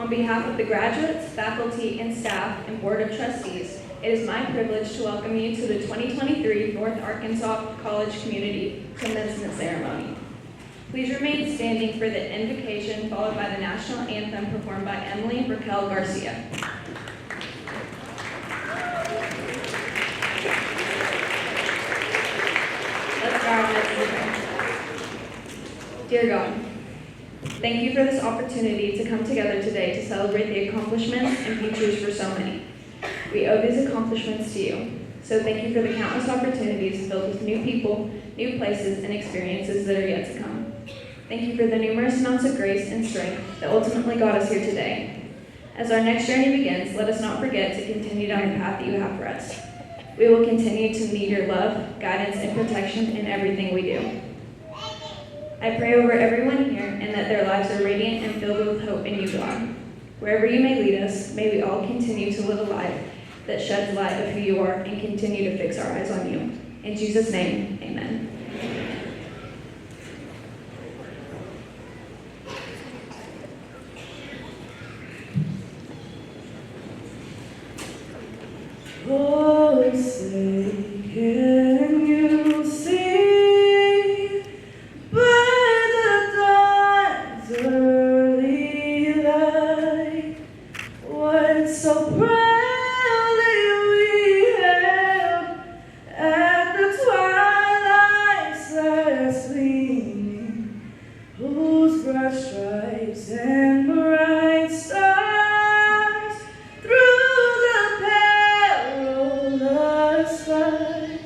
On behalf of the graduates, faculty, and staff, and Board of Trustees, it is my privilege to welcome you to the 2023 North Arkansas College Community Commencement Ceremony. Please remain standing for the invocation, followed by the national anthem performed by Emily Raquel Garcia. Let's bow our heads in prayer. Dear God, thank you for this opportunity to come together today to celebrate the accomplishments and futures for so many. We owe these accomplishments to you, so thank you for the countless opportunities filled with new people, new places, and experiences that are yet to come. Thank you for the numerous amounts of grace and strength that ultimately got us here today. As our next journey begins, let us not forget to continue down the path that you have for us. We will continue to need your love, guidance, and protection in everything we do. I pray over everyone here and that their lives are radiant and filled with hope in you, God. Wherever you may lead us, may we all continue to live a life that sheds light of who you are and continue to fix our eyes on you. In Jesus' name, amen. Oh, say, can you see by the dawn's early light what so proudly we hailed at the twilight's last gleaming, whose broad stripes and bright stars through the perilous fight.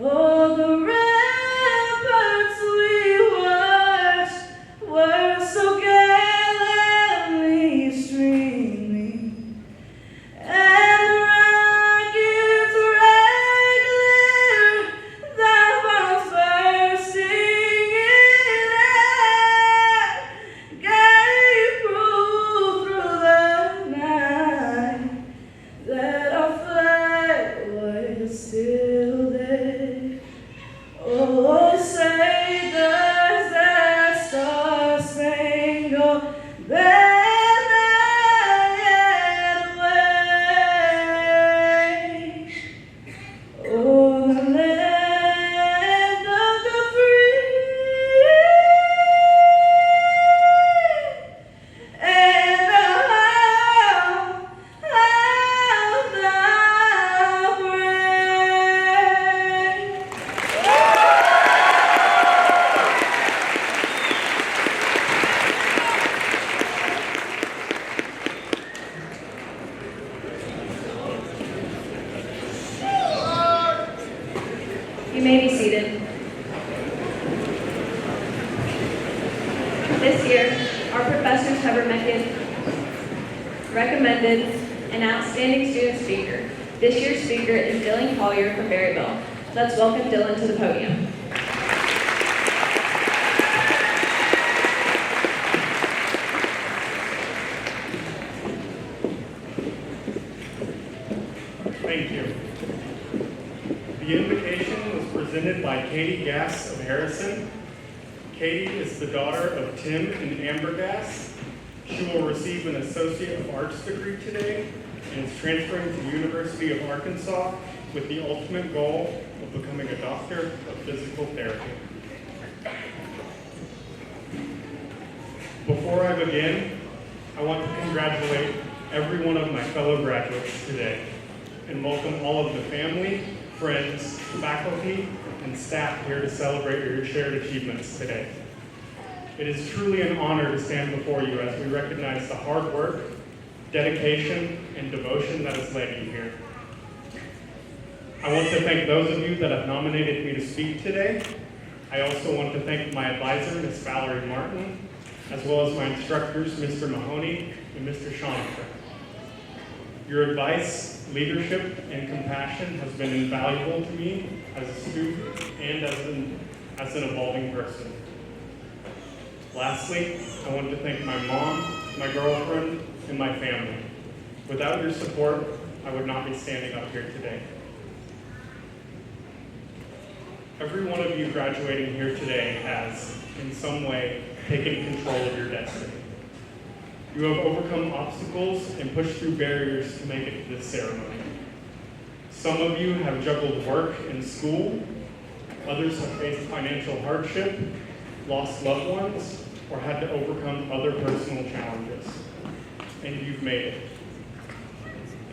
Oh, the ramparts we watched were so gallantly streaming, and the rockets regular, the bombs bursting in air, gave proof through the night that our flag was still there. Oh, say does that star-spangled banner yet wave? Oh, the land of the free and the home of the brave. You may be seated. This year, our professors have recommended an outstanding student speaker. This year's speaker is Dylan Collier from Berryville. Let's welcome Dylan to the podium. Thank you. The invocation was presented by Katie Gass of Harrison. Katie is the daughter of Tim and Amber Gass. She will receive an Associate of Arts degree today and is transferring to the University of Arkansas with the ultimate goal of becoming a doctor of physical therapy. Before I begin, I want to congratulate every one of my fellow graduates today and welcome all of the family, friends, faculty, and staff here to celebrate your shared achievements today. It is truly an honor to stand before you as we recognize the hard work, dedication, and devotion that has led you here. I want to thank those of you that have nominated me to speak today. I also want to thank my advisor, Ms. Valerie Martin, as well as my instructors, Mr. Mahoney and Mr. Schonefer. Your advice, leadership, and compassion has been invaluable to me as a student and as an evolving person. Lastly, I want to thank my mom, my girlfriend, and my family. Without your support, I would not be standing up here today. Every one of you graduating here today has, in some way, taken control of your destiny. You have overcome obstacles and pushed through barriers to make it to this ceremony. Some of you have juggled work and school. Others have faced financial hardship, lost loved ones, or had to overcome other personal challenges. And you've made it.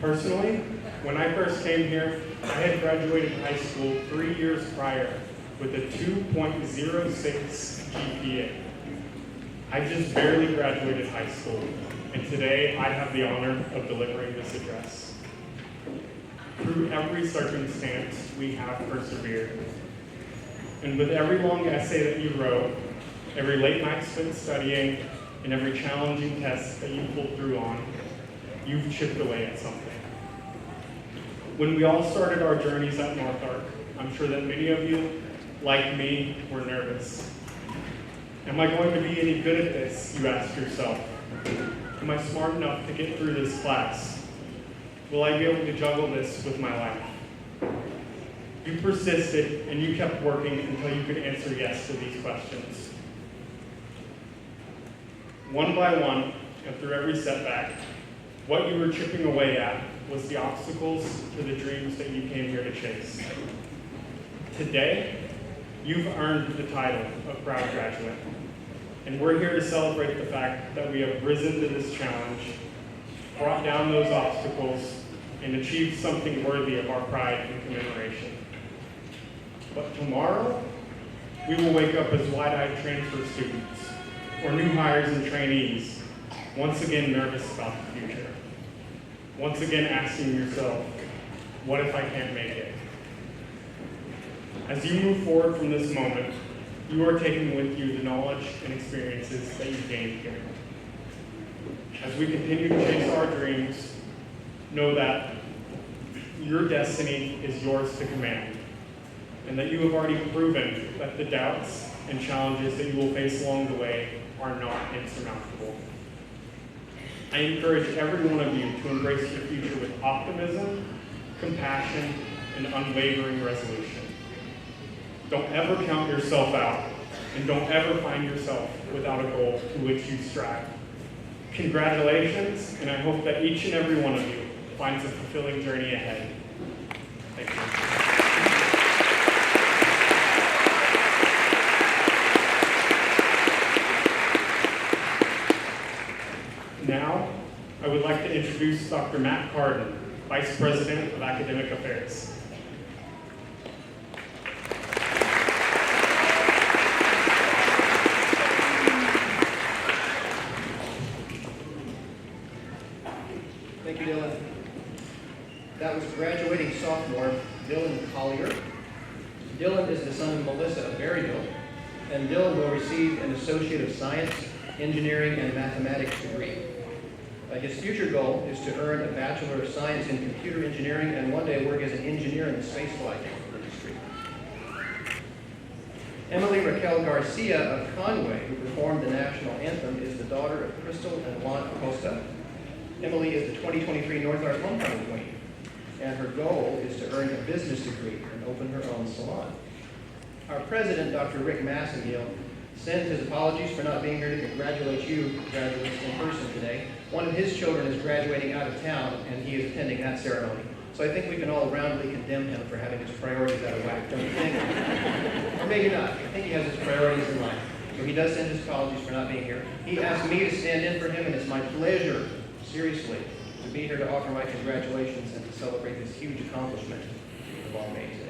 Personally, when I first came here, I had graduated high school 3 years prior with a 2.06 GPA. I just barely graduated high school, and today I have the honor of delivering this address. Through every circumstance, we have persevered. And with every long essay that you wrote, every late night spent studying, and every challenging test that you pulled through on, you've chipped away at something. When we all started our journeys at Northark, I'm sure that many of you, like me, were nervous. Am I going to be any good at this, you asked yourself? Am I smart enough to get through this class? Will I be able to juggle this with my life? You persisted and you kept working until you could answer yes to these questions. One by one, and through every setback, what you were chipping away at was the obstacles to the dreams that you came here to chase. Today, you've earned the title of proud graduate, and we're here to celebrate the fact that we have risen to this challenge, brought down those obstacles, and achieved something worthy of our pride and commemoration. But tomorrow, we will wake up as wide-eyed transfer students, or new hires and trainees, once again nervous about the future. Once again asking yourself, what if I can't make it? As you move forward from this moment, you are taking with you the knowledge and experiences that you've gained here. As we continue to chase our dreams, know that your destiny is yours to command, and that you have already proven that the doubts and challenges that you will face along the way are not insurmountable. I encourage every one of you to embrace your future with optimism, compassion, and unwavering resolution. Don't ever count yourself out, and don't ever find yourself without a goal to which you strive. Congratulations, and I hope that each and every one of you finds a fulfilling journey ahead. Thank you. Now, I would like to introduce Dr. Matt Carden, Vice President of Academic Affairs. Thank you, Dylan. That was graduating sophomore Dylan Collier. Dylan is the son of Melissa of Berryville, and Dylan will receive an Associate of Science, Engineering, and Mathematics degree. His future goal is to earn a Bachelor of Science in Computer Engineering and one day work as an engineer in the spaceflight industry. Emily Raquel Garcia of Conway, who performed the national anthem, is the daughter of Crystal and Juan Acosta. Emily is the 2023 Northark Homecoming Queen, and her goal is to earn a business degree and open her own salon. Our president, Dr. Rick Massengill, sends his apologies for not being here to congratulate you graduates in person today. One of his children is graduating out of town, and he is attending that ceremony. So I think we can all roundly condemn him for having his priorities out of whack, don't you think? Or maybe not. I think he has his priorities in life. So he does send his apologies for not being here. He asked me to stand in for him, and it's my pleasure, seriously, to be here to offer my congratulations and to celebrate this huge accomplishment we've all made today.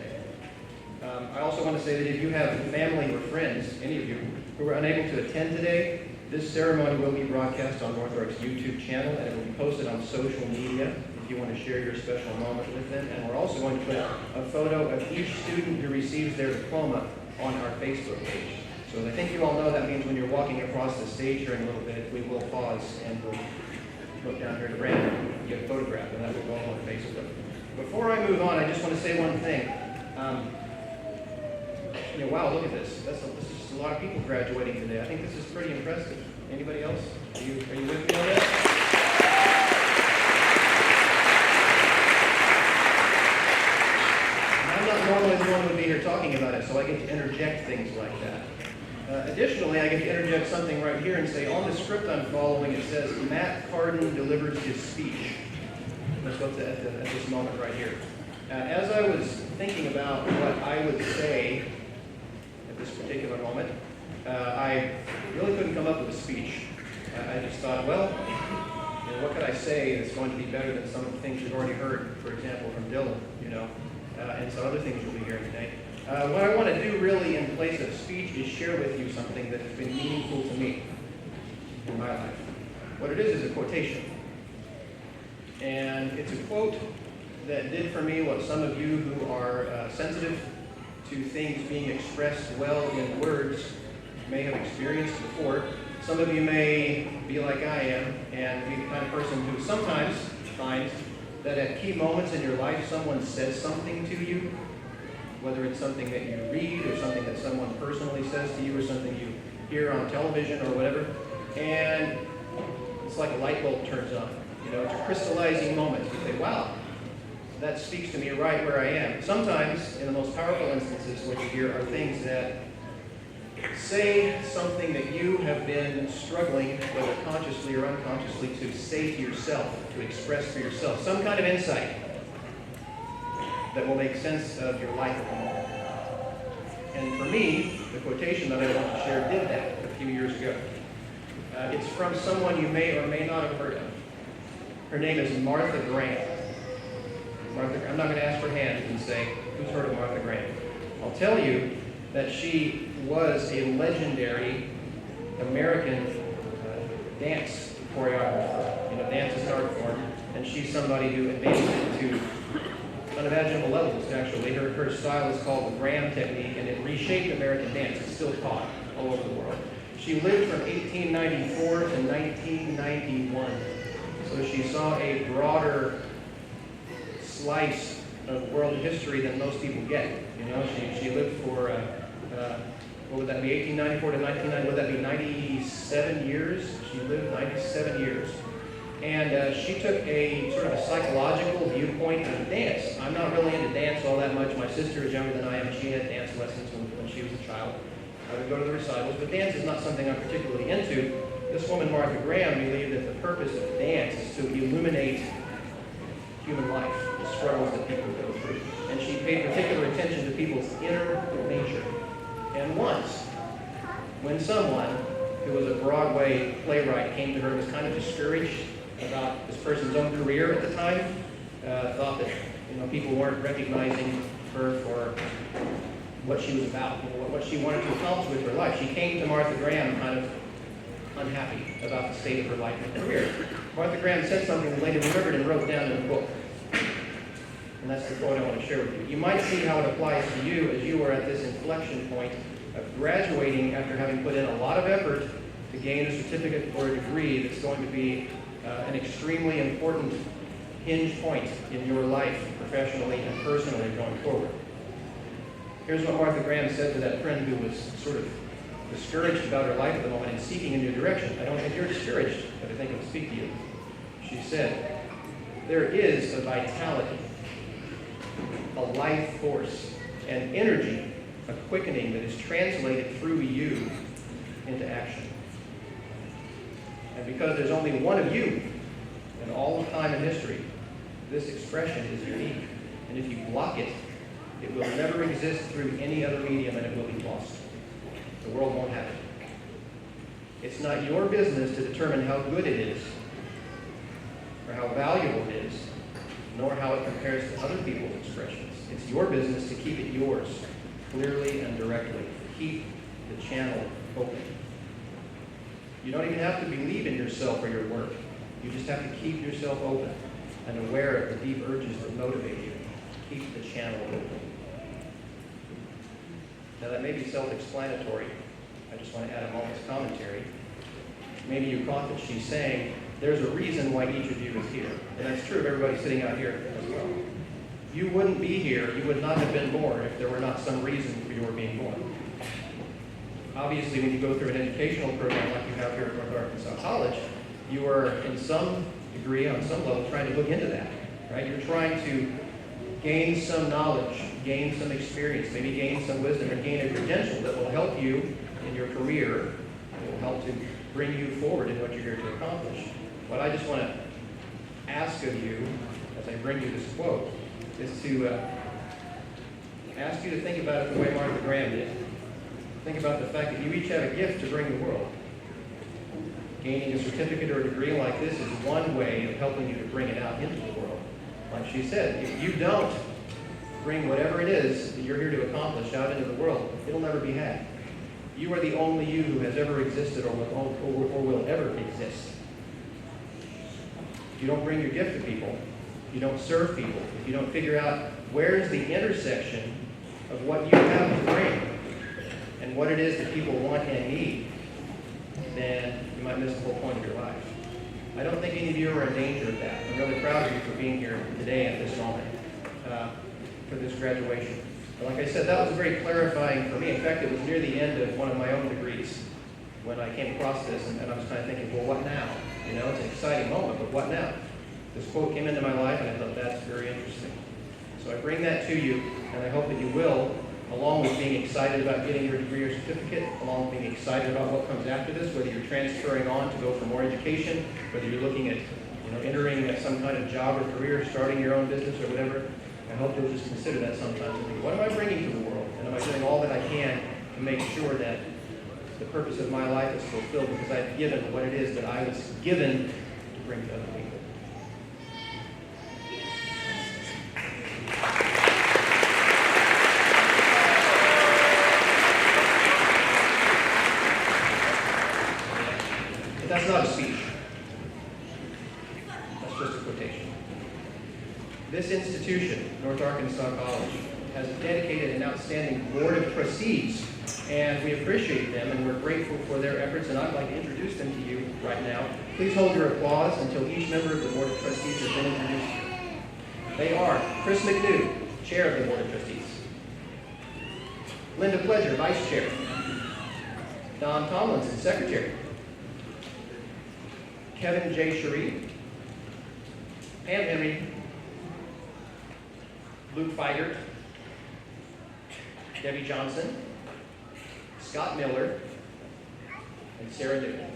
I also want to say that if you have family or friends, any of you, who are unable to attend today, this ceremony will be broadcast on Northark's YouTube channel, and it will be posted on social media if you want to share your special moment with them. And we're also going to put a photo of each student who receives their diploma on our Facebook page. So I think you all know that means when you're walking across the stage here in a little bit, we will pause and we'll look down here at random and get a photograph, and that will go on Facebook. Before I move on, I just want to say one thing. Wow, look at this. This is just a lot of people graduating today. I think this is pretty impressive. Anybody else? Are you with me on that? I'm not normally the one who would be here talking about it, so I get to interject things like that. Additionally, I get to interject something right here and say, on the script I'm following, it says, Matt Cardin delivers his speech. That's what's at this moment right here. As I was thinking about what I would say at this particular moment, I really couldn't come up with a speech. I just thought, well, you know, what could I say that's going to be better than some of the things you've already heard, for example, from Dylan, you know, and some other things you'll be hearing today. What I want to do really in place of speech is share with you something that has been meaningful to me in my life. What it is a quotation. And it's a quote that did for me what some of you who are sensitive to things being expressed well in words may have experienced before. Some of you may be like I am and be the kind of person who sometimes finds that at key moments in your life someone says something to you, whether it's something that you read or something that someone personally says to you or something you hear on television or whatever, and it's like a light bulb turns on. You know, it's a crystallizing moment. You say, wow, that speaks to me right where I am. Sometimes, in the most powerful instances, what you hear are things that say something that you have been struggling, whether consciously or unconsciously, to say to yourself, to express for yourself. Some kind of insight that will make sense of your life at the moment. And for me, the quotation that I want to share did that a few years ago. It's from someone you may or may not have heard of. Her name is Martha Graham. I'm not going to ask for hands and say, who's heard of Martha Graham? I'll tell you that she was a legendary American dance choreographer. You know, dance is an art form, and she's somebody who advanced it to unimaginable levels, actually. Her style is called the Graham technique, and it reshaped American dance. It's still taught all over the world. She lived from 1894 to 1991, so she saw a broader slice of world history than most people get. You know, she lived for, what would that be, 1894 to 1990, would that be 97 years? She lived 97 years. And she took a sort of a psychological viewpoint of dance. I'm not really into dance all that much. My sister is younger than I am. She had dance lessons when she was a child. I would go to the recitals, but dance is not something I'm particularly into. This woman, Martha Graham, believed that the purpose of dance is to illuminate human life, the struggles that people go through. And she paid particular attention to people's inner nature. And once, when someone who was a Broadway playwright came to her and was kind of discouraged about this person's own career at the time, thought that people weren't recognizing her for what she was about, what she wanted to accomplish with her life. She came to Martha Graham kind of unhappy about the state of her life and career. Martha Graham said something that later remembered and wrote down in a book. And that's the quote I want to share with you. You might see how it applies to you as you are at this inflection point of graduating after having put in a lot of effort to gain a certificate or a degree that's going to be an extremely important hinge point in your life, professionally and personally, going forward. Here's what Martha Graham said to that friend who was sort of discouraged about her life at the moment and seeking a new direction. I don't think you're discouraged, but I think it will speak to you. She said, there is a vitality, a life force, an energy, a quickening that is translated through you into action. And because there's only one of you in all of time and history, this expression is unique. And if you block it, it will never exist through any other medium and it will be lost. The world won't have it. It's not your business to determine how good it is, or how valuable it is, nor how it compares to other people's expressions. It's your business to keep it yours, clearly and directly. Keep the channel open. You don't even have to believe in yourself or your work. You just have to keep yourself open and aware of the deep urges that motivate you. Keep the channel open. Now that may be self-explanatory. I just want to add a moment's commentary. Maybe you caught that she's saying, there's a reason why each of you is here. And that's true of everybody sitting out here as well. You wouldn't be here, you would not have been born if there were not some reason for your being born. Obviously, when you go through an educational program like you have here at Northark College, you are in some degree, on some level, trying to hook into that, right? You're trying to gain some knowledge, gain some experience, maybe gain some wisdom, or gain a credential that will help you in your career and will help to bring you forward in what you're here to accomplish. What I just want to ask of you, as I bring you this quote, is to ask you to think about it the way Martha Graham did. Think about the fact that you each have a gift to bring the world. Gaining a certificate or a degree like this is one way of helping you to bring it out into the world. Like she said, if you don't bring whatever it is that you're here to accomplish out into the world, it'll never be had. You are the only you who has ever existed or will ever exist. If you don't bring your gift to people, if you don't serve people, if you don't figure out where is the intersection of what you have to bring and what it is that people want and need, then you might miss the whole point of your life. I don't think any of you are in danger of that. I'm really proud of you for being here today at this moment for this graduation. But like I said, that was very clarifying for me. In fact, it was near the end of one of my own degrees when I came across this, and I was kind of thinking, well, what now? You know, it's an exciting moment, but what now? This quote came into my life, and I thought, that's very interesting. So I bring that to you, and I hope that you will, along with being excited about getting your degree or certificate, along with being excited about what comes after this, whether you're transferring on to go for more education, whether you're looking at entering some kind of job or career, starting your own business or whatever, I hope you'll just consider that sometimes and think, what am I bringing to the world? And am I doing all that I can to make sure that the purpose of my life is fulfilled because I've given what it is that I was given to bring to other people? That's not a speech. That's just a quotation. This institution, North Arkansas College, has dedicated an outstanding board of trustees, and we appreciate them, and we're grateful for their efforts, and I'd like to introduce them to you right now. Please hold your applause until each member of the board of trustees has been introduced to you. They are Chris McNew, chair of the board of trustees; Linda Pledger, vice chair; Don Tomlinson, secretary; Kevin J. Cherie, Pam Henry, Luke Feigert, Debbie Johnson, Scott Miller, and Sarah Newton.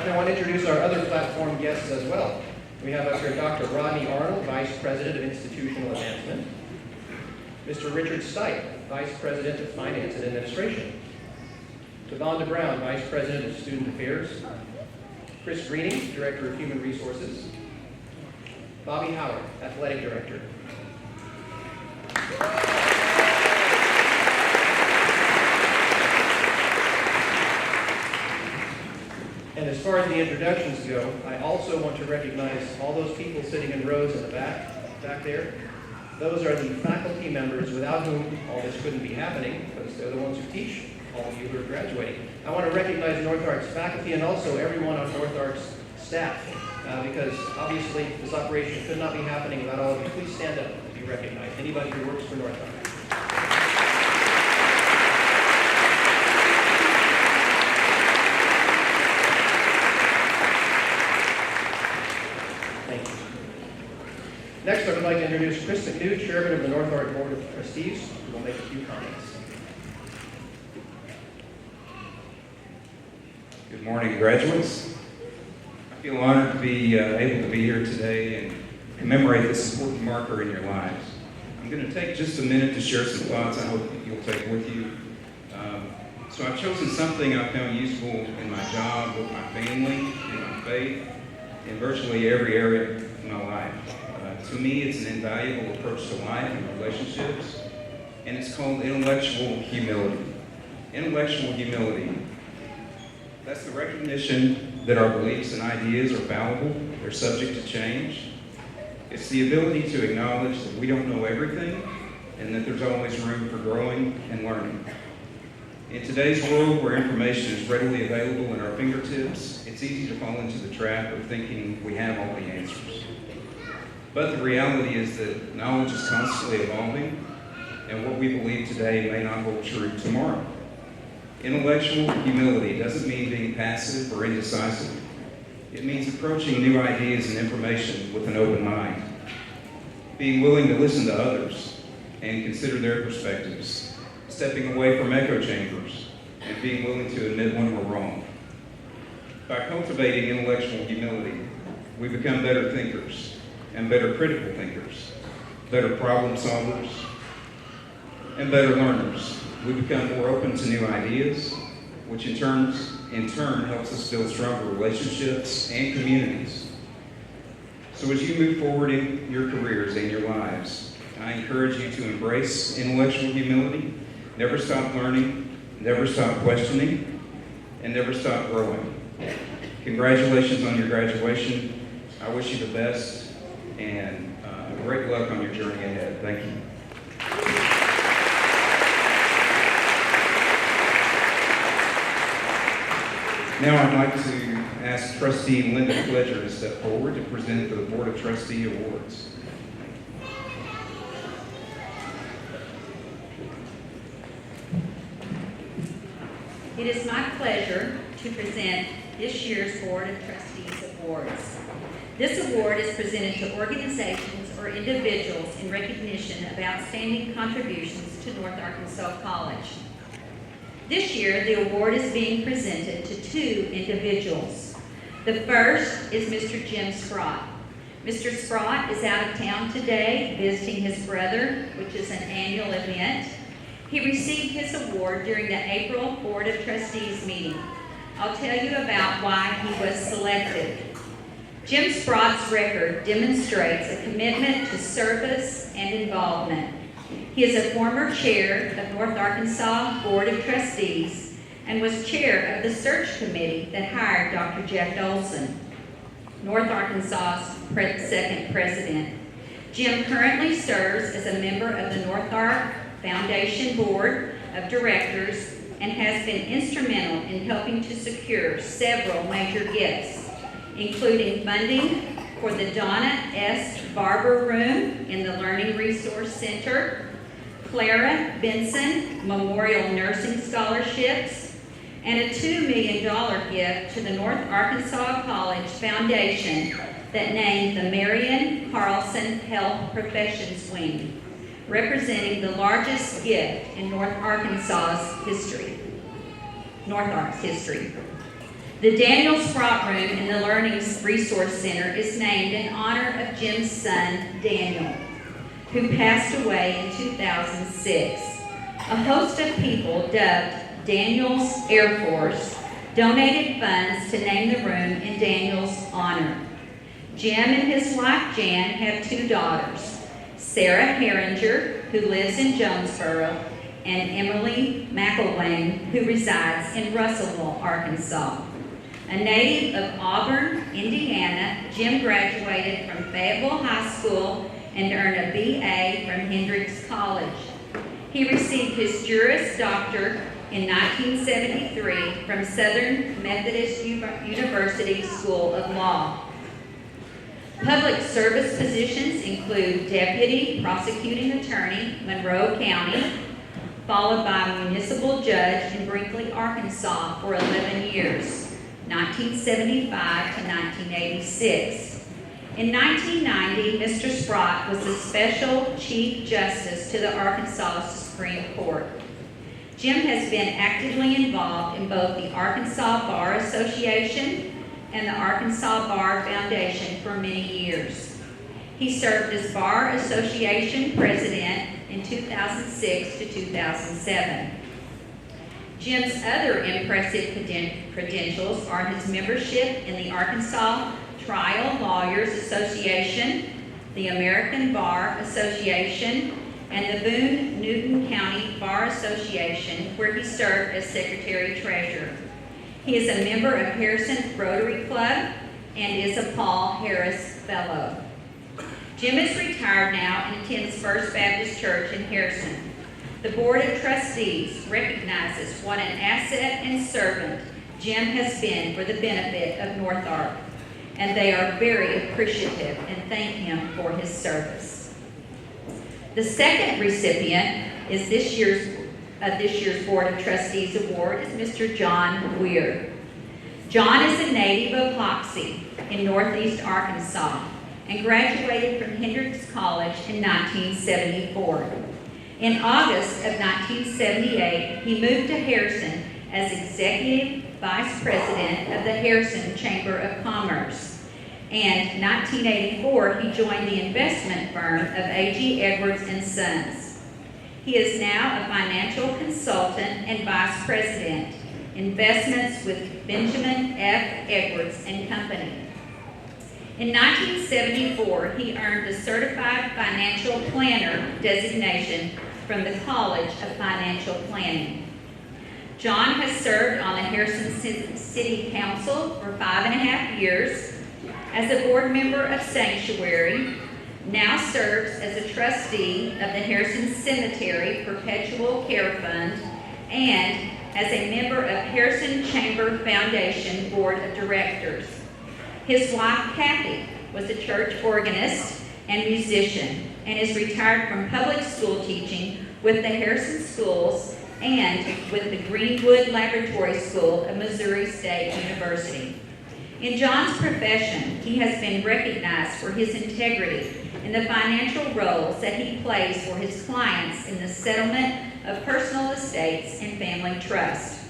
And I want to introduce our other platform guests as well. We have up here Dr. Rodney Arnold, Vice President of Institutional Advancement; Mr. Richard Stipe, Vice President of Finance and Administration; Devonda Brown, Vice President of Student Affairs; Chris Greening, Director of Human Resources; Bobby Howard, Athletic Director. And as far as the introductions go, I also want to recognize all those people sitting in rows in the back there. Those are the faculty members without whom all this couldn't be happening, because they're the ones who teach all of you who are graduating. I want to recognize Northark's faculty and also everyone on Northark's staff, because obviously this operation could not be happening without all of you. Please stand up and be recognized. Anybody who works for Northark. Thank you. Next, I would like to introduce Chris McNew, Chairman of the Northark Board of Trustees, who will make a few comments. Good morning, graduates. I feel honored to be able to be here today and commemorate this important marker in your lives. I'm going to take just a minute to share some thoughts I hope that you'll take with you. So I've chosen something I found useful in my job, with my family, in my faith, in virtually every area of my life. To me, it's an invaluable approach to life and relationships, and it's called intellectual humility. Intellectual humility. That's the recognition that our beliefs and ideas are fallible, they're subject to change. It's the ability to acknowledge that we don't know everything and that there's always room for growing and learning. In today's world where information is readily available at our fingertips, it's easy to fall into the trap of thinking we have all the answers. But the reality is that knowledge is constantly evolving, and what we believe today may not hold true tomorrow. Intellectual humility doesn't mean being passive or indecisive. It means approaching new ideas and information with an open mind, being willing to listen to others and consider their perspectives, stepping away from echo chambers, and being willing to admit when we're wrong. By cultivating intellectual humility, we become better thinkers and better critical thinkers, better problem solvers, and better learners. We become more open to new ideas, which in turn helps us build stronger relationships and communities. So as you move forward in your careers and your lives, I encourage you to embrace intellectual humility, never stop learning, never stop questioning, and never stop growing. Congratulations on your graduation. I wish you the best, and great luck on your journey ahead. Thank you. Now I'd like to ask Trustee Linda Pledger to step forward to present the Board of Trustee Awards. It is my pleasure to present this year's Board of Trustees Awards. This award is presented to organizations or individuals in recognition of outstanding contributions to North Arkansas College. This year, the award is being presented to two individuals. The first is Mr. Jim Sprott. Mr. Sprott is out of town today visiting his brother, which is an annual event. He received his award during the April Board of Trustees meeting. I'll tell you about why he was selected. Jim Sprott's record demonstrates a commitment to service and involvement. He is a former chair of North Arkansas Board of Trustees and was chair of the search committee that hired Dr. Jeff Dolson, North Arkansas's second president. Jim currently serves as a member of the Northark Foundation Board of Directors and has been instrumental in helping to secure several major gifts, including funding for the Donna S. Barber Room in the Learning Resource Center, Clara Benson Memorial Nursing Scholarships, and a $2 million gift to the North Arkansas College Foundation that named the Marion Carlson Health Professions Wing, representing the largest gift in North Arkansas's history. Northark's history. The Daniel Sprott Room in the Learning Resource Center is named in honor of Jim's son, Daniel, who passed away in 2006. A host of people dubbed Daniel's Air Force donated funds to name the room in Daniel's honor. Jim and his wife Jan have two daughters, Sarah Herringer, who lives in Jonesboro, and Emily McElwain, who resides in Russellville, Arkansas. A native of Auburn, Indiana, Jim graduated from Fayetteville High School and earned a BA from Hendrix College. He received his Juris Doctor in 1973 from Southern Methodist University School of Law. Public service positions include Deputy Prosecuting Attorney, Monroe County, followed by Municipal Judge in Brinkley, Arkansas for 11 years, 1975 to 1986. In 1990, Mr. Sprott was the Special Chief Justice to the Arkansas Supreme Court. Jim has been actively involved in both the Arkansas Bar Association and the Arkansas Bar Foundation for many years. He served as Bar Association President in 2006 to 2007. Jim's other impressive credentials are his membership in the Arkansas Trial Lawyers Association, the American Bar Association, and the Boone-Newton County Bar Association, where he served as Secretary-Treasurer. He is a member of Harrison Rotary Club and is a Paul Harris Fellow. Jim is retired now and attends First Baptist Church in Harrison. The Board of Trustees recognizes what an asset and servant Jim has been for the benefit of Northark, and they are very appreciative and thank him for his service. The second recipient is this year's Board of Trustees Award is Mr. John Weir. John is a native of Hoxie in northeast Arkansas and graduated from Hendrix College in 1974. In August of 1978, he moved to Harrison as Executive Vice President of the Harrison Chamber of Commerce. And in 1984, he joined the investment firm of A.G. Edwards and Sons. He is now a financial consultant and Vice President, Investments with Benjamin F. Edwards and Company. In 1974, he earned the Certified Financial Planner designation from the College of Financial Planning. John has served on the Harrison City Council for 5.5 years, as a board member of Sanctuary, now serves as a trustee of the Harrison Cemetery Perpetual Care Fund, and as a member of Harrison Chamber Foundation Board of Directors. His wife, Kathy, was a church organist and musician and is retired from public school teaching with the Harrison Schools and with the Greenwood Laboratory School of Missouri State University. In John's profession, he has been recognized for his integrity in the financial roles that he plays for his clients in the settlement of personal estates and family trust.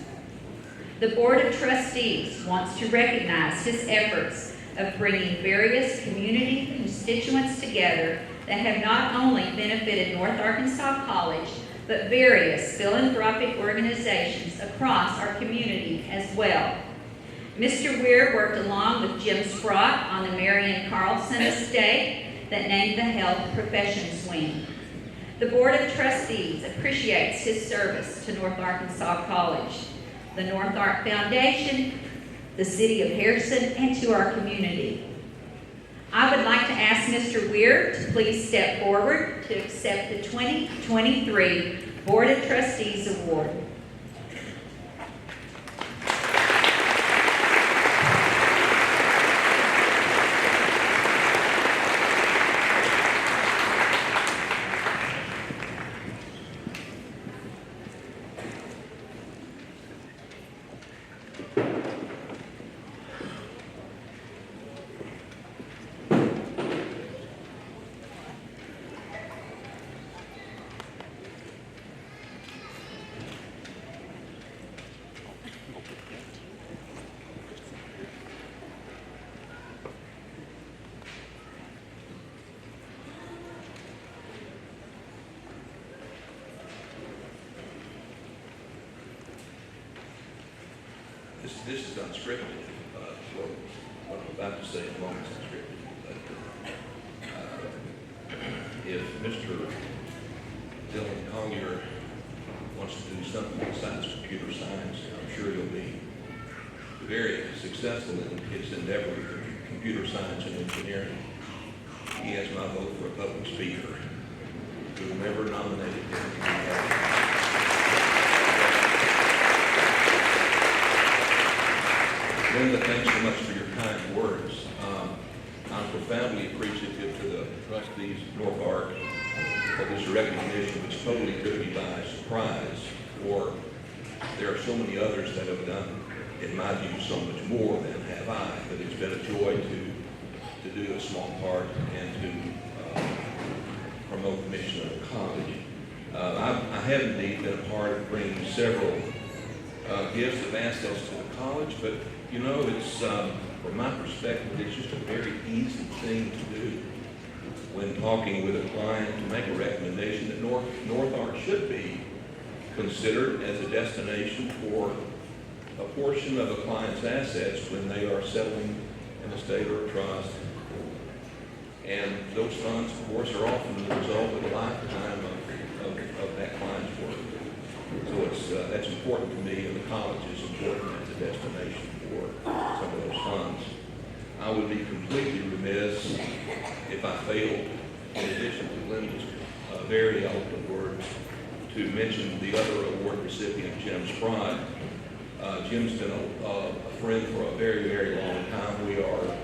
The Board of Trustees wants to recognize his efforts of bringing various community constituents together that have not only benefited North Arkansas College, but various philanthropic organizations across our community as well. Mr. Weir worked along with Jim Sprott on the Marion Carlson estate that named the Health Professions Wing. The Board of Trustees appreciates his service to North Arkansas College, the Northark Foundation, the City of Harrison, and to our community. I would like to ask Mr. Weir to please step forward to accept the 2023 Board of Trustees Award. This is unscripted, so what I'm about to say in a moment is unscripted. But if Mr. Dylan Collier wants to do something besides computer science, I'm sure he'll be very successful in his endeavor in computer science and engineering. He has my vote for a public speaker. Whoever nominated him. Linda, thanks so much for your kind words. I'm profoundly appreciative to the trustees of Northark for this recognition, which totally took me by surprise. Or there are so many others that have done, in my view, so much more than have I. But it's been a joy to do a small part and to promote the mission of the college. I have indeed been a part of bringing several gifts of assets to the college, but you know, it's, from my perspective, it's just a very easy thing to do when talking with a client to make a recommendation that Northark should be considered as a destination for a portion of a client's assets when they are settling an estate or a trust. And those funds, of course, are often the result of a lifetime of that client's work. So that's important to me, and the college is important as a destination for some of those funds. I would be completely remiss if I failed, in addition to Linda's very eloquent words, to mention the other award recipient, Jim Sprott. Jim's been a friend for a very, very long time. We are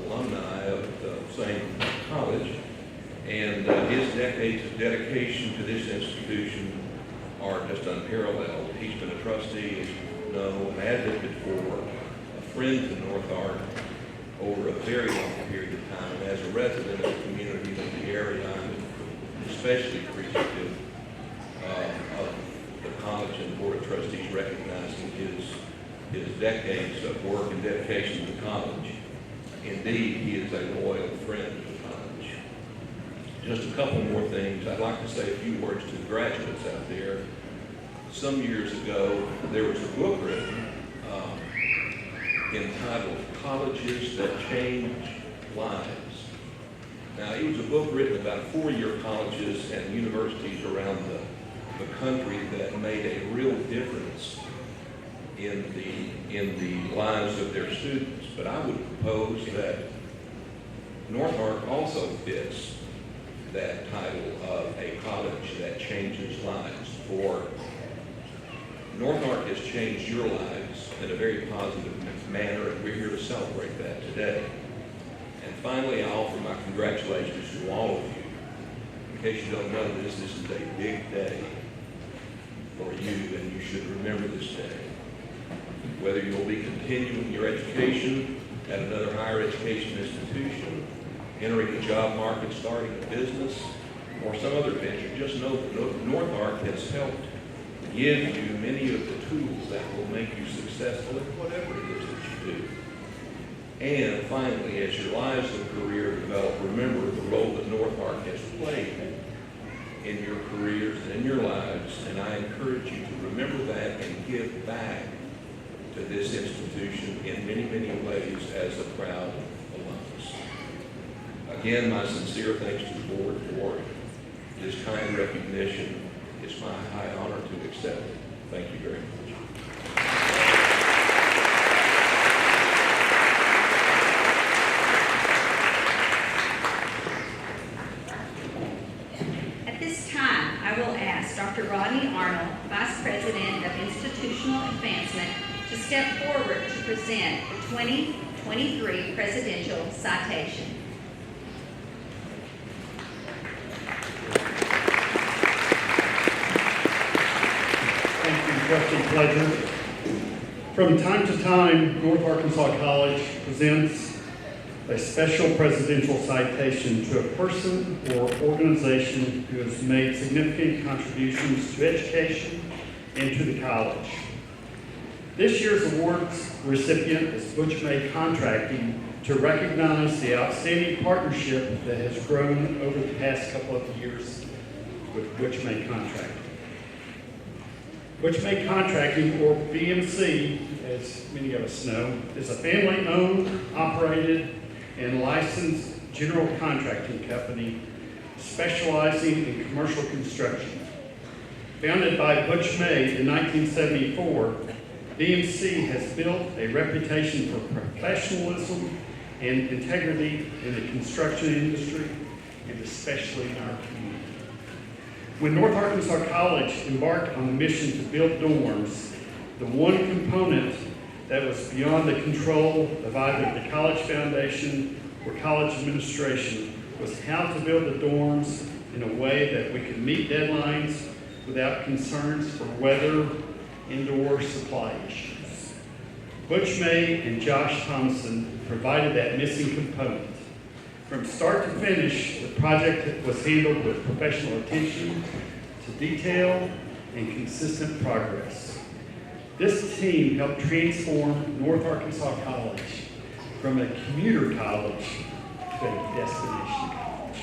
alumni of the same college, and his decades of dedication to this institution are just unparalleled. He's been a trustee know, an advocate for, a friend to Northark over a very long period of time. And as a resident of the community of the area, I'm especially appreciative of the college and board of trustees recognizing his decades of work and dedication to the college. Indeed, he is a loyal friend of the college. Just a couple more things. I'd like to say a few words to the graduates out there. Some years ago, there was a book written entitled Colleges That Change Lives. Now, it was a book written about four-year colleges and universities around the country that made a real difference in the lives of their students. But I would propose that Northark also fits that title of a college that changes lives. For Northark has changed your lives in a very positive manner, and we're here to celebrate that today. And finally, I offer my congratulations to all of you. In case you don't know this is a big day for you, and you should remember this day. Whether you'll be continuing your education at another higher education institution, entering the job market, starting a business, or some other venture, just know that Northark has helped give you many of the tools that will make you successful in whatever it is that you do. And finally, as your lives and career develop, remember the role that Northark has played in your careers and in your lives, and I encourage you to remember that and give back to this institution in many, many ways as a proud alumnus. Again, my sincere thanks to the board for this kind recognition. It's my high honor to accept it. Thank you very much. At this time, I will ask Dr. Rodney Arnold, Vice President of Institutional Advancement, to step forward to present the 2023 Presidential Citation. Trustee Pledger. From time to time, North Arkansas College presents a special presidential citation to a person or organization who has made significant contributions to education and to the college. This year's awards recipient is Butch-May Contracting to recognize the outstanding partnership that has grown over the past couple of years with Butch-May Contracting. Butch-May Contracting, or BMC, as many of us know, is a family-owned, operated, and licensed general contracting company specializing in commercial construction. Founded by Butch-May in 1974, BMC has built a reputation for professionalism and integrity in the construction industry, and especially in our community. When North Arkansas College embarked on the mission to build dorms, the one component that was beyond the control of either the college foundation or college administration was how to build the dorms in a way that we could meet deadlines without concerns for weather, indoor supply issues. Butch-May and Josh Thompson provided that missing component. From start to finish, the project was handled with professional attention to detail and consistent progress. This team helped transform North Arkansas College from a commuter college to a destination college.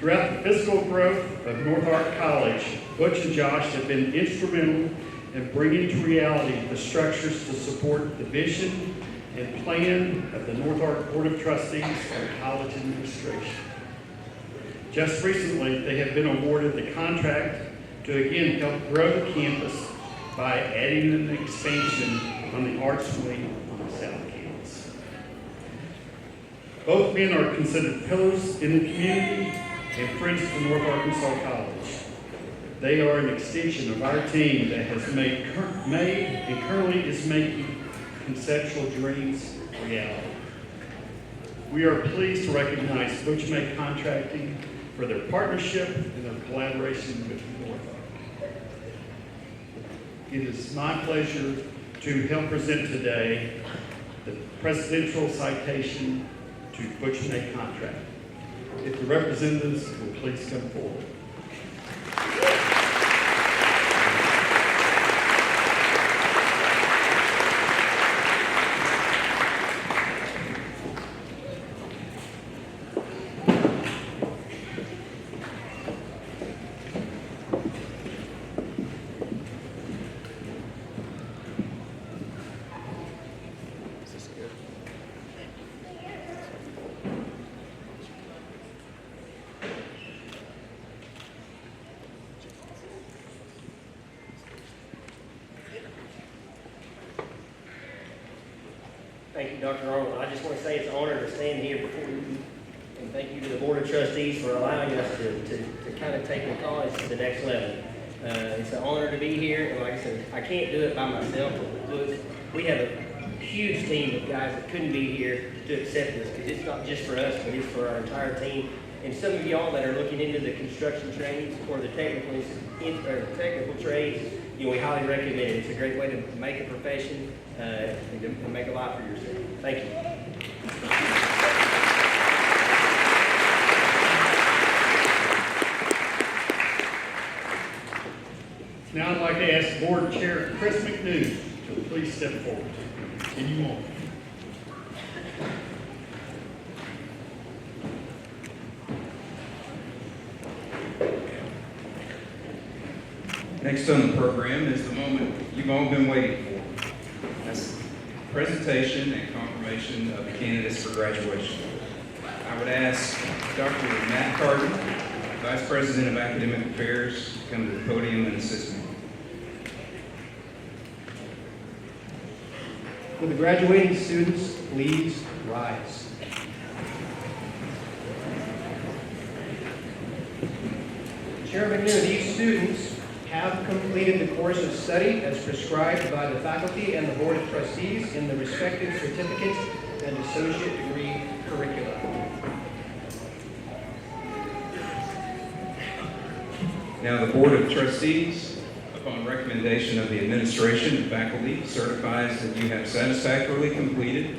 Throughout the physical growth of Northark College, Butch and Josh have been instrumental in bringing to reality the structures to support the vision and plan of the Northark Board of Trustees and college administration. Just recently, they have been awarded the contract to again help grow the campus by adding an expansion on the arts wing on the south campus. Both men are considered pillars in the community and friends to North Arkansas College. They are an extension of our team that has made and currently is making conceptual dreams reality. We are pleased to recognize Butch-May Contracting for their partnership and their collaboration with Northark. It is my pleasure to help present today the presidential citation to Butch and A contract. If the representatives will please come forward. Thank you, Dr. Arnold. I just want to say it's an honor to stand here before you, and thank you to the Board of Trustees for allowing us to kind of take the college to the next level. It's an honor to be here, and like I said, I can't do it by myself. Look, we have a huge team of guys that couldn't be here to accept this, because it's not just for us, but it's for our entire team. And some of y'all that are looking into the construction trades or the technical trades, we highly recommend it. It's a great way to make a profession and to make a life for yourself. Thank you. Now I'd like to ask Board Chair Chris McNew to please step forward. Can you all? Next on the program is the moment you've all been waiting for. That's the presentation and confirmation of the candidates for graduation. I would ask Dr. Matt Carden, Vice President of Academic Affairs, to come to the podium and assist me. Will the graduating students please rise? Chair McNew, these students have completed the course of study as prescribed by the faculty and the Board of Trustees in the respective certificate and associate degree curricula. Now, the Board of Trustees, upon recommendation of the administration and faculty, certifies that you have satisfactorily completed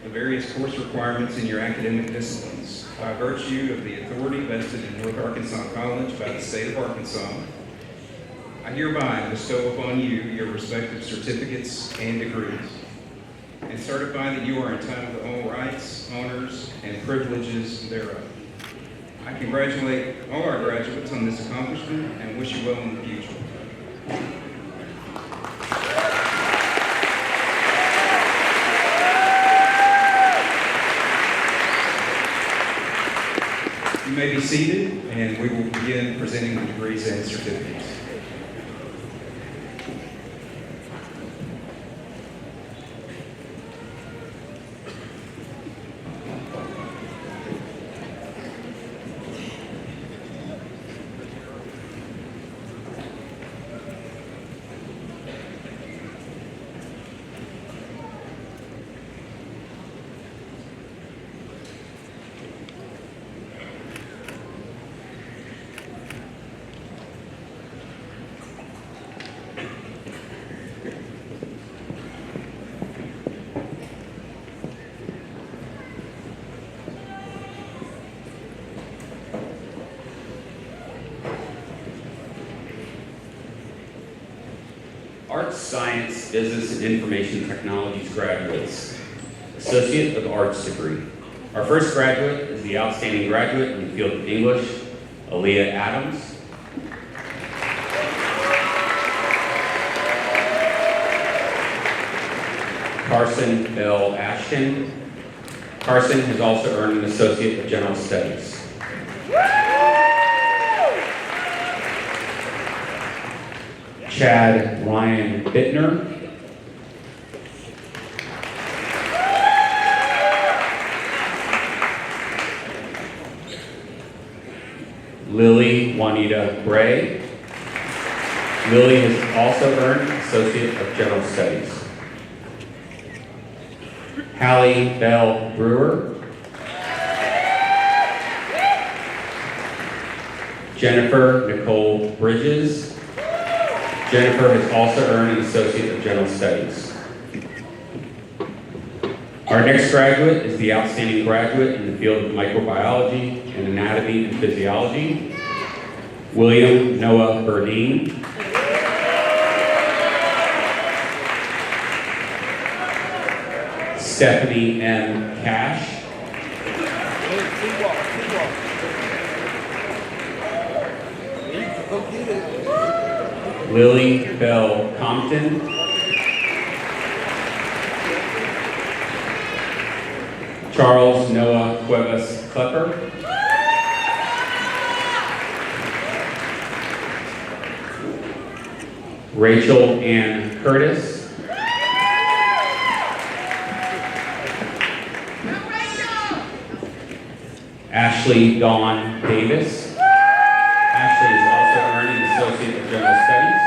the various course requirements in your academic disciplines by virtue of the authority vested in North Arkansas College by the state of Arkansas. I hereby bestow upon you your respective certificates and degrees, and certify that you are entitled to all rights, honors, and privileges thereof. I congratulate all our graduates on this accomplishment and wish you well in the future. You may be seated, and we will begin presenting the degrees and certificates. Arts, Science, Business, and Information Technologies graduates, Associate of Arts degree. Our first graduate is the outstanding graduate in the field of English, Aaliyah Adams. Carson Bell Ashton. Carson has also earned an Associate of General Studies. Chad Ryan Bittner. Lily Juanita Bray. Lily has also earned Associate of General Studies. Hallie Bell Brewer. Jennifer Nicole Bridges. Jennifer has also earned an Associate of General Studies. Our next graduate is the outstanding graduate in the field of microbiology and anatomy and physiology, William Noah Burdine. Stephanie M. Cash. Lily Bell Compton. Charles Noah Cuevas Klepper. Rachel Ann Curtis. Ashley Dawn Davis. Ashley is also earning an Associate of General Studies.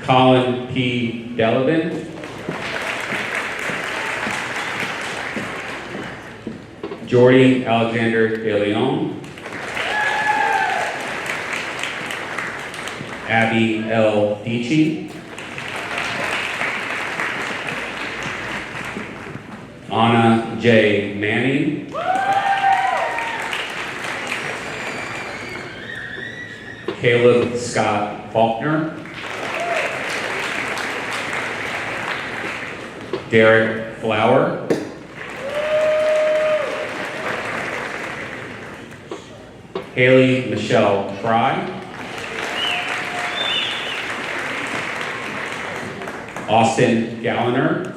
Colin P. Delavin. Jordy Alexander De Leon. Abby L. Dici. Anna J. Manning. Caleb Scott Faulkner. Derek Flower. Haley Michelle Fry. Austin Galliner.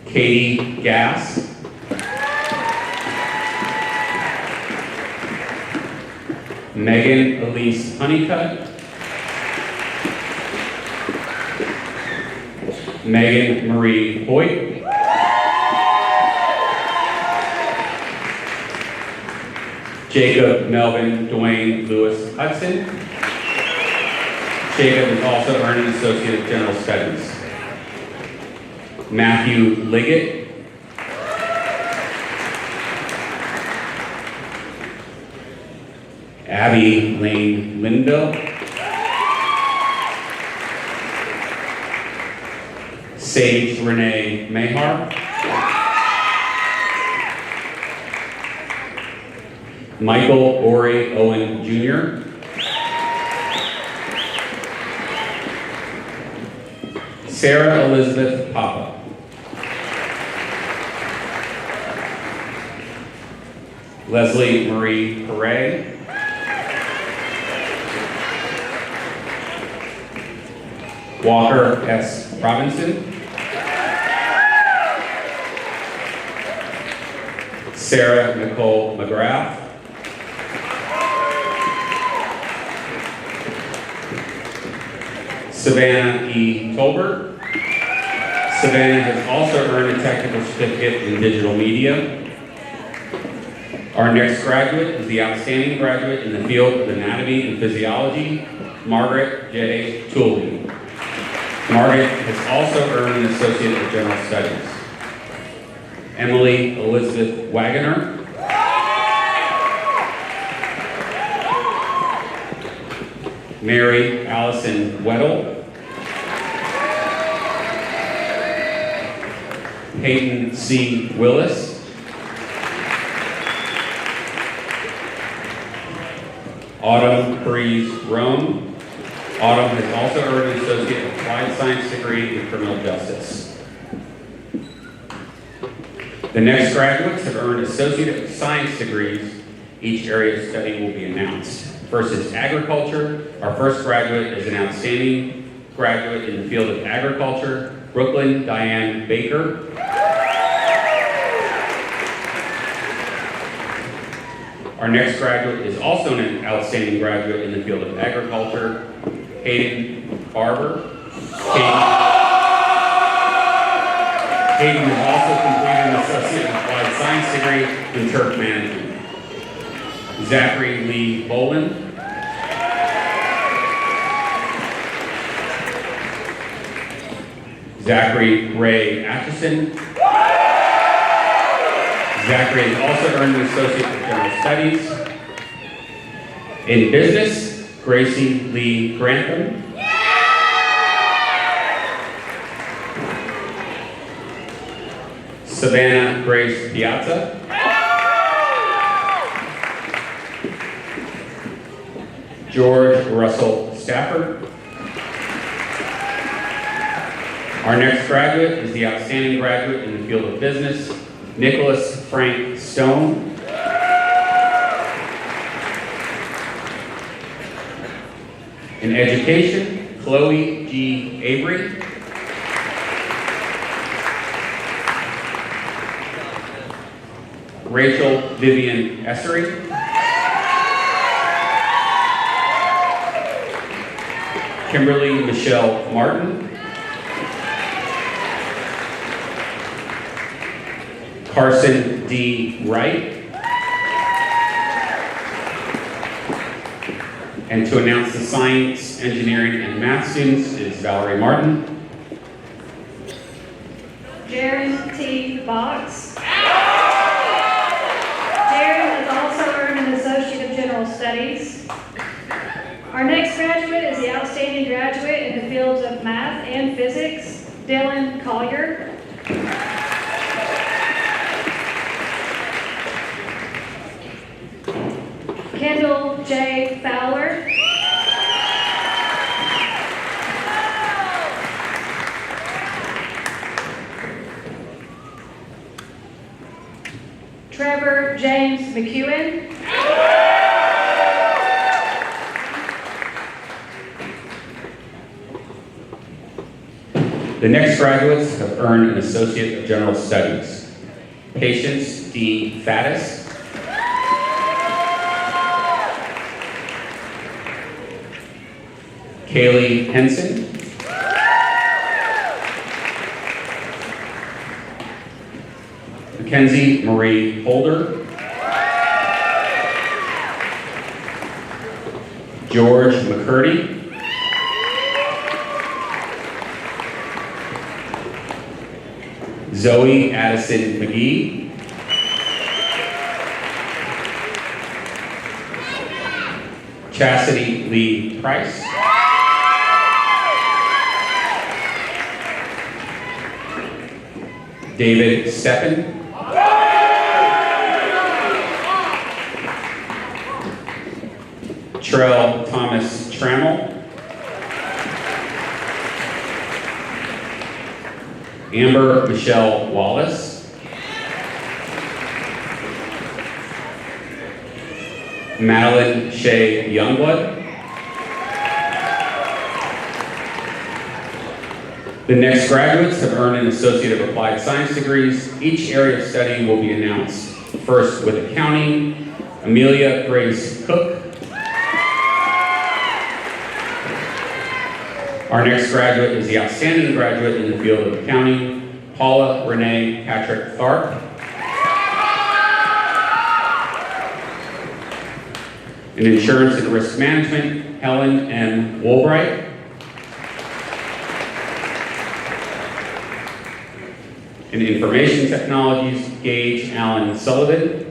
Katie Gass. Megan Elise Honeycutt. Megan Marie Hoyt. Jacob Melvin Dwayne Lewis Hudson. Jacob is also earning Associate of General Studies. Matthew Liggett. Abby Lane Lindo. Sage Renee Mahar. Michael Ori Owen Jr. Sarah Elizabeth Papa. Leslie Marie Perret. Walker S. Robinson. Sarah Nicole McGrath. Savannah E. Tolbert. Savannah has also earned a technical certificate in digital media. Our next graduate is the outstanding graduate in the field of anatomy and physiology, Margaret J. Tooley. Margaret has also earned an Associate of General Studies. Emily Elizabeth Wagoner. Mary Allison Weddle. Peyton C. Willis. Autumn Breeze Rome. Autumn has also earned an Associate Applied Science degree in Criminal Justice. The next graduates have earned Associate of Science degrees. Each area of study will be announced. First is agriculture. Our first graduate is an outstanding graduate in the field of agriculture, Brooklyn Diane Baker. Our next graduate is also an outstanding graduate in the field of agriculture, Hayden Barber. Hayden has also completed an Associate Applied Science degree in turf management. Zachary Lee Boland. Zachary Ray Atchison. Zachary has also earned an Associate of General Studies. In Business, Gracie Lee Grantham. Savannah Grace Piazza. George Russell Stafford. Our next graduate is the outstanding graduate in the field of business, Nicholas Frank Stone. In education, Chloe G. Avery. Rachel Vivian Essery. Kimberly Michelle Martin. Carson D. Wright. And to announce the science, engineering, and math students is Valerie Martin. Jaron T. Box. Jaron has also earned an Associate of General Studies. Our next graduate is the outstanding graduate in the fields of math and physics, Dylan Collier. Kendall J. Fowler. Trevor James McEwen. The next graduates have earned an Associate of General Studies. Patience D. Faddis. Kaylee Henson. Mackenzie Marie Holder. George McCurdy. Zoe Addison McGee. Chastity Lee Price. David Steppen. Trell Thomas Trammell. Amber Michelle Wallace. Madeline Shea Youngblood. The next graduates have earned an Associate of Applied Science degrees. Each area of study will be announced. First with accounting, Amelia Grace Cook. Our next graduate is the outstanding graduate in the field of accounting, Paula Renee Patrick Tharp. In insurance and risk management, Helen M. Woolbright. In information technologies, Gage Allen Sullivan.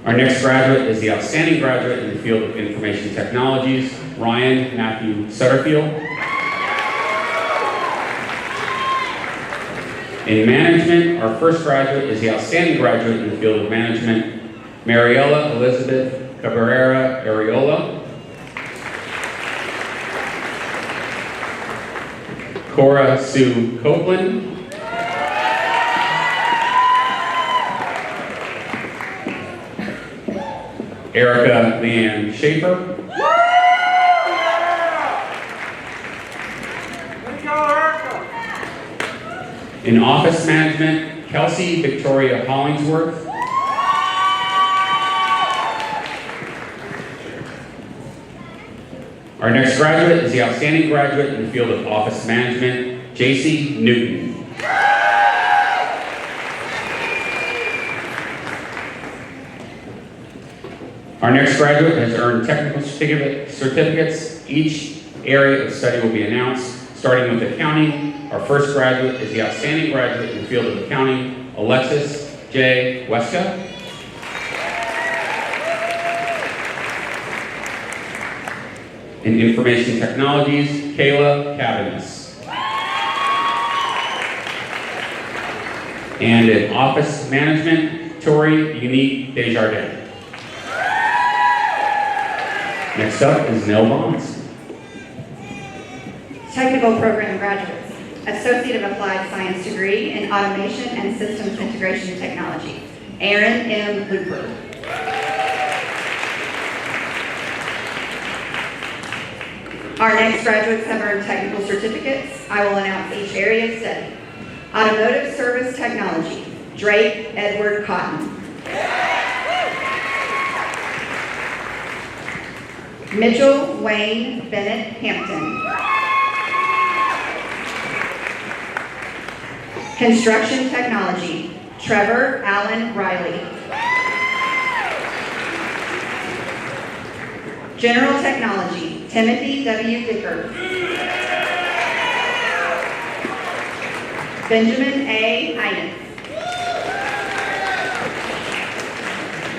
Our next graduate is the outstanding graduate in the field of information technologies, Ryan Matthew Sutterfield. In management, our first graduate is the outstanding graduate in the field of management, Mariella Elizabeth Cabrera Areola. Cora Sue Copeland. Erica Leanne Schaefer. In office management, Kelsey Victoria Hollingsworth. Our next graduate is the outstanding graduate in the field of office management, JC Newton. Our next graduate has earned technical certificates. Each area of study will be announced, starting with accounting. Our first graduate is the outstanding graduate in the field of accounting, Alexis J. Weska. In information technologies, Kayla Cavanis. And in office management, Tori Unique Desjardins. Next up is Nell Bonds. Technical program graduates, Associate of Applied Science degree in Automation and Systems Integration Technology, Aaron M. Looper. Our next graduates have earned technical certificates. I will announce each area of study. Automotive Service Technology, Drake Edward Cotton. Mitchell Wayne Bennett Hampton. Construction Technology, Trevor Allen Riley. General Technology, Timothy W. Dicker. Benjamin A. Hynens.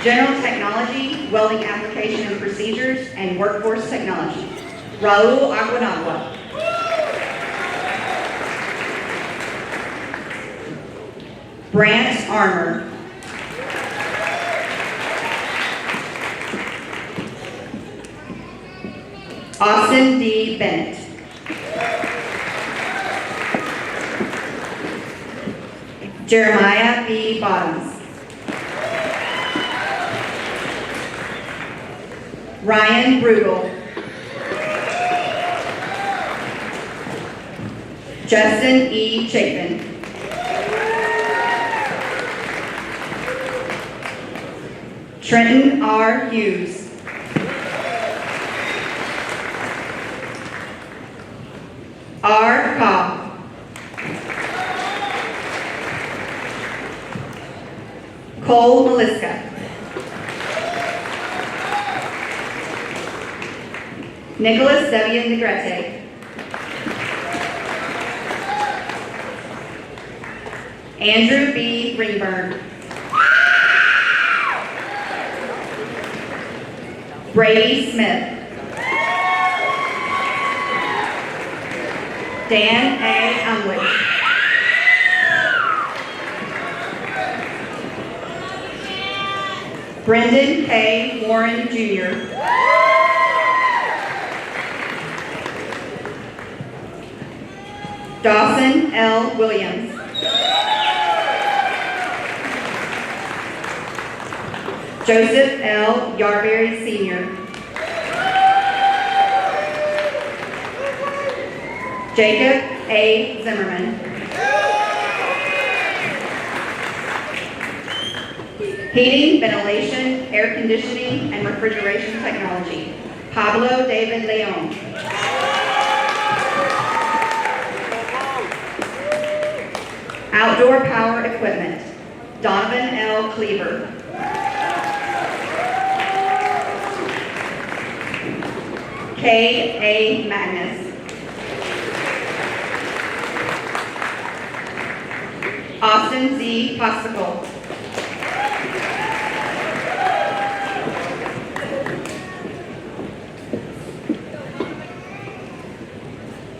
General Technology, Welding Application and Procedures, and Workforce Technology, Raul Aguinagua. Brant Armour. Austin D. Bennett. Jeremiah B. Bottoms. Ryan Brugel. Justin E. Chapin. Trenton R. Hughes. R. Cobb. Cole Meliska. Nicholas W. Negrete. Andrew B. Ringburn. Brady Smith. Dan A. Unwich. Brendan K. Warren Jr. Dawson L. Williams. Joseph L. Yarberry Sr. Jacob A. Zimmerman. Heating, ventilation, air conditioning, and refrigeration technology, Pablo David Leon. Outdoor power equipment, Donovan L. Cleaver. K. A. Magnus. Austin Z. Posticle.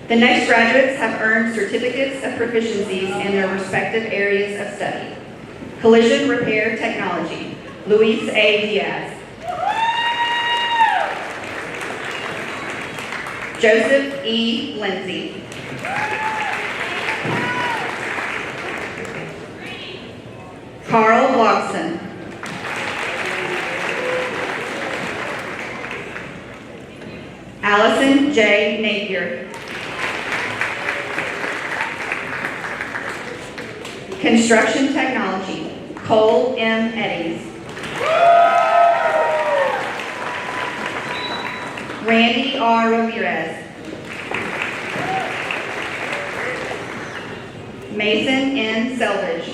The next graduates have earned certificates of proficiencies in their respective areas of study. Collision Repair Technology, Luis A. Diaz. Joseph E. Lindsay. Carl Bloxton. Allison J. Napier. Construction Technology, Cole M. Eddings. Randy R. Ramirez. Mason N. Selvage.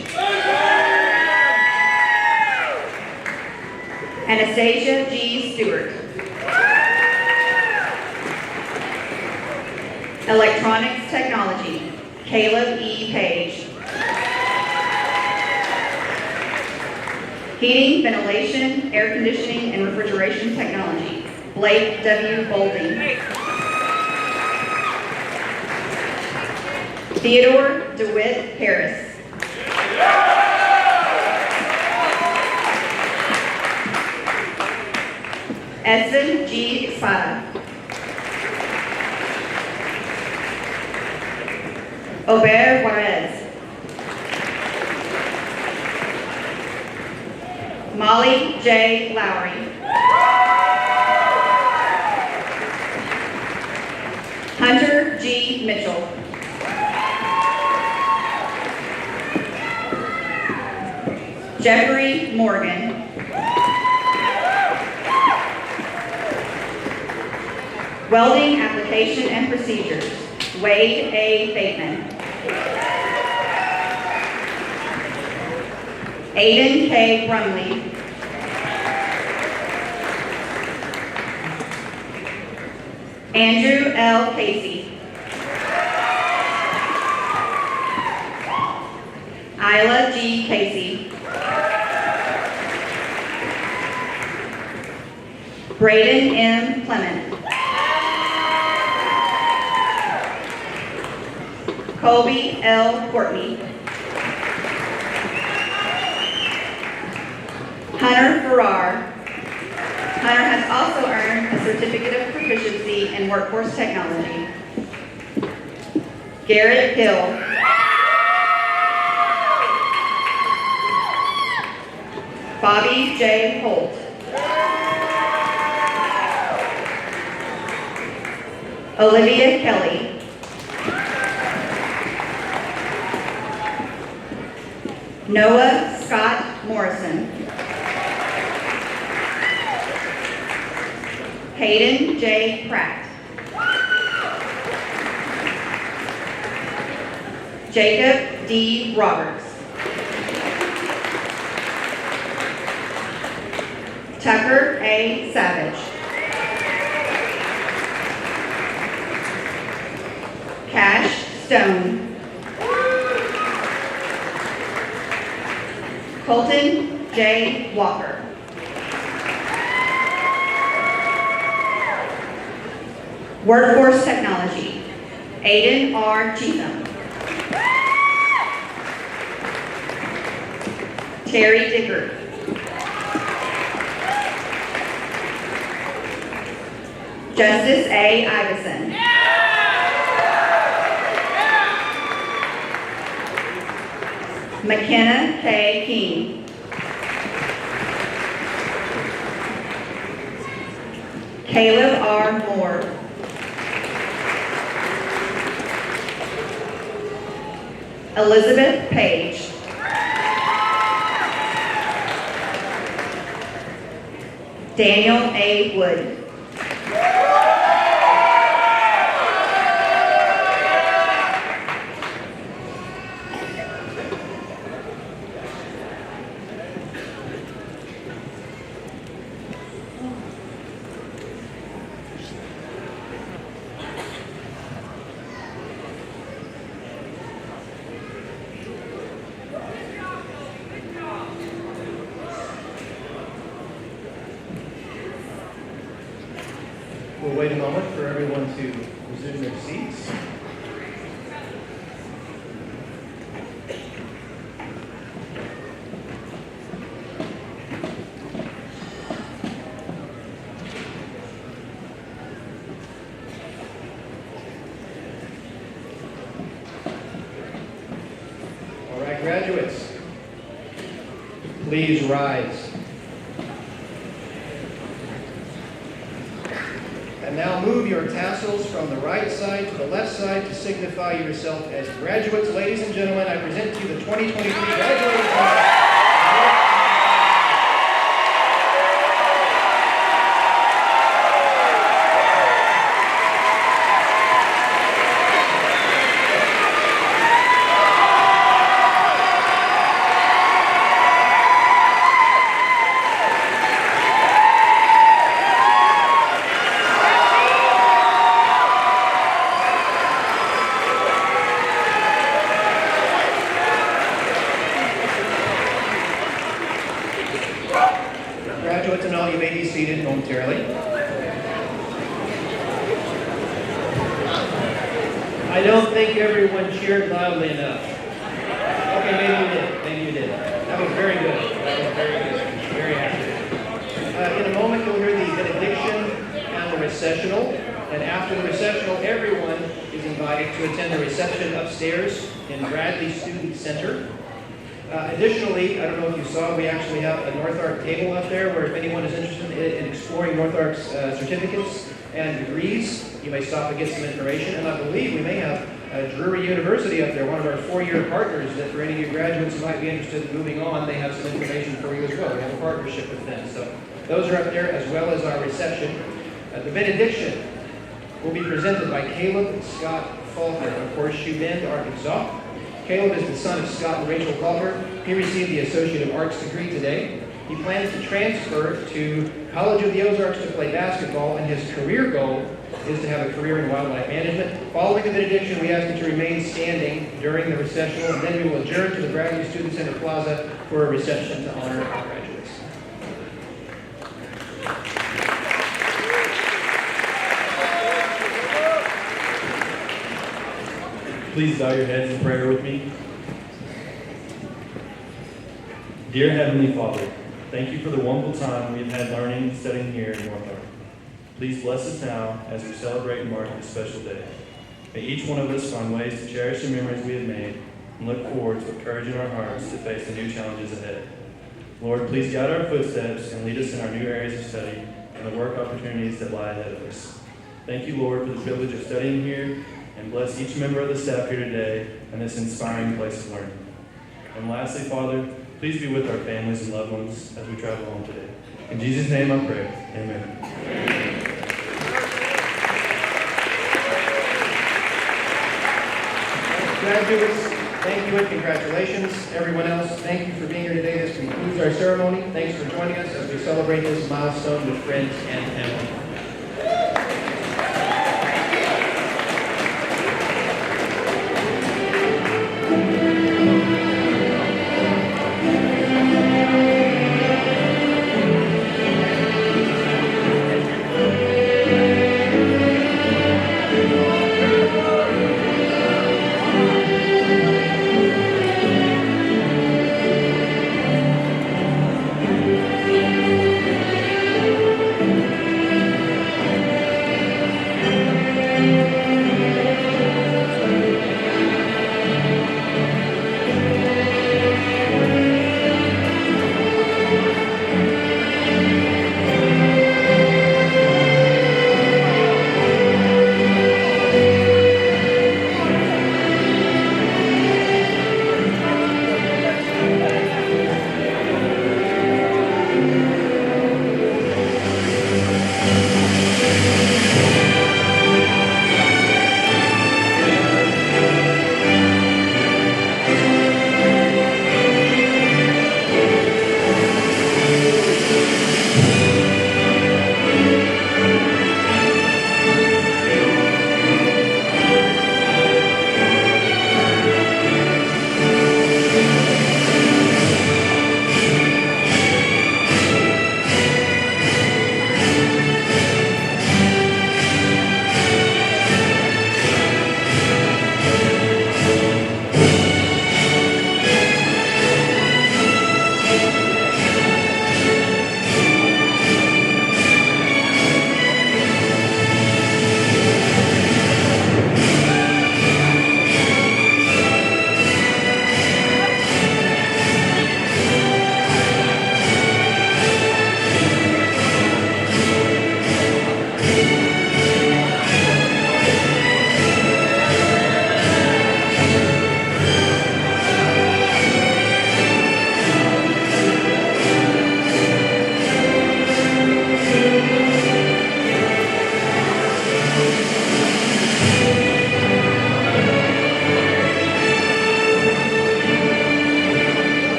Anastasia G. Stewart. Electronics Technology, Caleb E. Page. Heating, Ventilation, Air Conditioning, and Refrigeration Technology, Blake W. Bolding. Theodore DeWitt Harris. Edson G. Espada. Ober Juarez. Molly J. Lowry. Hunter G. Mitchell. Jeffrey Morgan. Welding Application and Procedures, Wade A. Bateman. Aiden K. Brumley. Andrew L. Casey. Isla G. Casey. Braden M. Clement. Colby L. Courtney. Hunter Farrar. Hunter has also earned a Certificate of Proficiency in Workforce Technology. Garrett Hill. Bobby J. Holt. Olivia Kelly. Noah Scott Morrison. Hayden J. Pratt. Jacob D. Roberts. Tucker A. Savage. Cash Stone. Colton J. Walker. Workforce Technology, Aiden R. Cheatham. Terry Dicker. Justice A. Iverson. McKenna K. King. Caleb R. Moore. Elizabeth Page. Daniel A. Wood. We'll wait a moment for everyone to resume their seats. All right, graduates, please rise. And now move your tassels from the right side to the left side to signify yourself as graduates. Ladies and gentlemen, I present to you the 2023 graduating class. may be seated momentarily. I don't think everyone cheered loudly enough. Okay, maybe you did. Maybe you did. That was very good. That was very good. Very happy. In a moment, you'll hear the benediction and the recessional. And after the recessional, everyone is invited to attend the reception upstairs in Bradley Student Center. Additionally, I don't know if you saw, we actually have a Northark table up there where if anyone is interested in exploring Northark's certificates and degrees, you may stop and get some information. And I believe we may have Drury University up there, one of our four-year partners, that for any of you graduates who might be interested in moving on, they have some information for you as well. We have a partnership with them. So those are up there, as well as our reception. The benediction will be presented by Caleb Scott Faulkner of Horseshoe Bend, Arkansas. Caleb is the son of Scott and Rachel Faulkner. He received the Associate of Arts degree today. He plans to transfer to College of the Ozarks to play basketball, and his career goal is to have a career in wildlife management. Following the benediction, we ask you to remain standing during the recessional, and then we will adjourn to the Bradley Student Center Plaza for a reception to honor our graduates. Please bow your heads in prayer with me. Dear Heavenly Father, thank you for the wonderful time we've had learning and studying here in Northark. Please bless us now as we celebrate and mark this special day. May each one of us find ways to cherish the memories we have made and look forward with courage in our hearts to face the new challenges ahead. Lord, please guide our footsteps and lead us in our new areas of study and the work opportunities that lie ahead of us. Thank you, Lord, for the privilege of studying here, and bless each member of the staff here today and this inspiring place of learning. And lastly, Father, please be with our families and loved ones as we travel home today. In Jesus' name I pray. Amen. Graduates, thank you and congratulations. Everyone else, thank you for being here today. This concludes our ceremony. Thanks for joining us as we celebrate this milestone with friends and family.